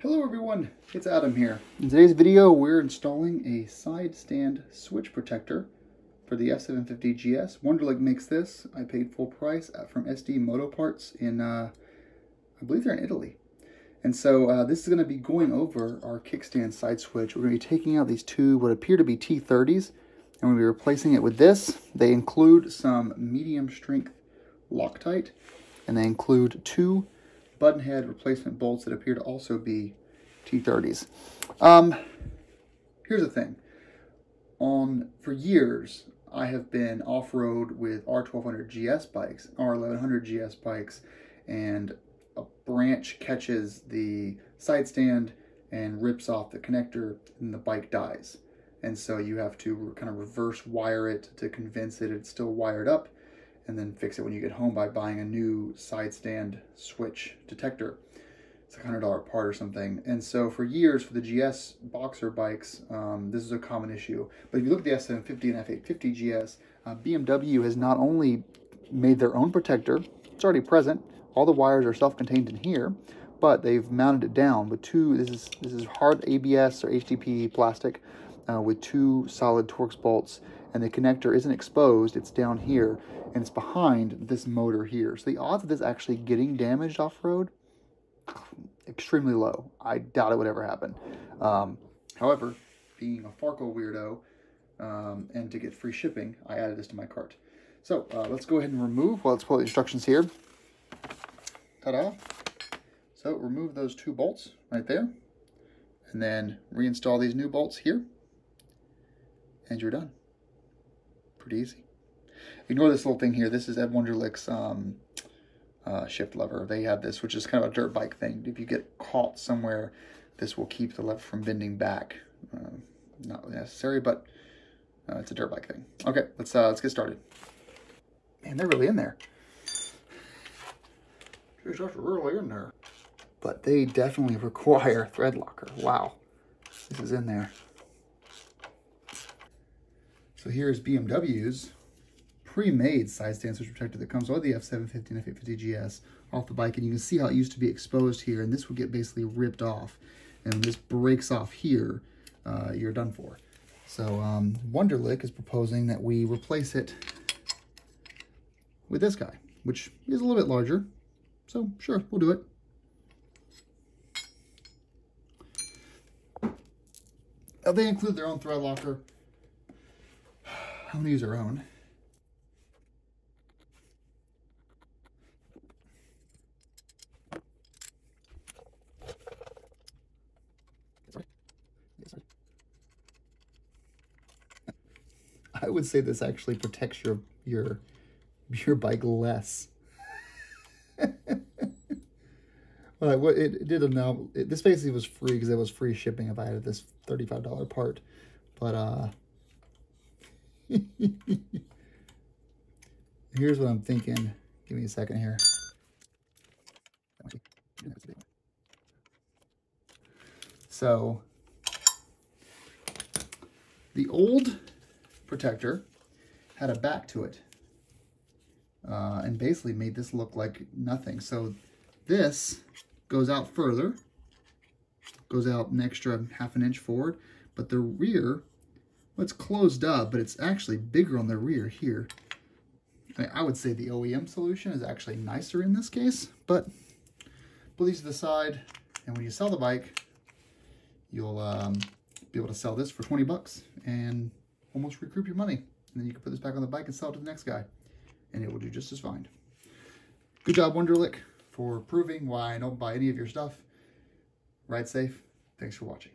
Hello everyone, it's Adam here. In today's video, we're installing a side stand switch protector for the F750GS. Wunderlich makes this. I paid full price from SW-Motech parts in, I believe they're in Italy. And so this is going to be going over our kickstand side switch. We're going to be taking out these two, what appear to be T30s, and we'll be replacing it with this. They include some medium strength Loctite, and they include two button head replacement bolts that appear to also be T30s. Here's the thing. For years, I have been off-road with R1200GS bikes, R1100GS bikes, and a branch catches the side stand and rips off the connector, and the bike dies. And so you have to kind of reverse wire it to convince it it's still wired up, and then fix it when you get home by buying a new side stand switch detector. It's like $100 part or something. And so for years, for the GS boxer bikes, this is a common issue. But if you look at the F750 and F850GS, BMW has not only made their own protector, it's already present, all the wires are self-contained in here, but they've mounted it down with two, this is hard ABS or HDPE plastic with two solid Torx bolts, and the connector isn't exposed, it's down here, and it's behind this motor here. So the odds of this actually getting damaged off-road, extremely low. I doubt it would ever happen. However, being a Farkle weirdo, and to get free shipping, I added this to my cart. So let's go ahead and remove, well, let's pull the instructions here. Ta-da! So remove those two bolts right there, and then reinstall these new bolts here, and you're done. Pretty easy. Ignore this little thing here. This is Ed Wunderlich's shift lever. They have this, which is kind of a dirt bike thing. If you get caught somewhere, this will keep the lever from bending back. Not really necessary, but it's a dirt bike thing. Okay, let's get started. Man, they're really in there. Jeez, that's really in there. But they definitely require thread locker. Wow, this is in there. So here's BMW's pre-made side stand switch protector that comes with the F750 and F850GS off the bike, and you can see how it used to be exposed here, and this would get basically ripped off, and when this breaks off here, you're done for. So Wunderlich is proposing that we replace it with this guy, which is a little bit larger, so sure, we'll do it. Now, they include their own thread locker. I'm going to use our own. I would say this actually protects your bike less. Well, what it did now, this basically was free because it was free shipping if I had this $35 part, but here's what I'm thinking. Give me a second here. So the old protector had a back to it, and basically made this look like nothing. So this goes out further, goes out an extra ½ inch forward, but the rear, well, it's closed up, but it's actually bigger on the rear here. I would say the OEM solution is actually nicer in this case, but put these to the side, and when you sell the bike, you'll be able to sell this for 20 bucks and almost recoup your money. And then you can put this back on the bike and sell it to the next guy, and it will do just as fine. Good job, Wunderlich, for proving why I don't buy any of your stuff. Ride safe. Thanks for watching.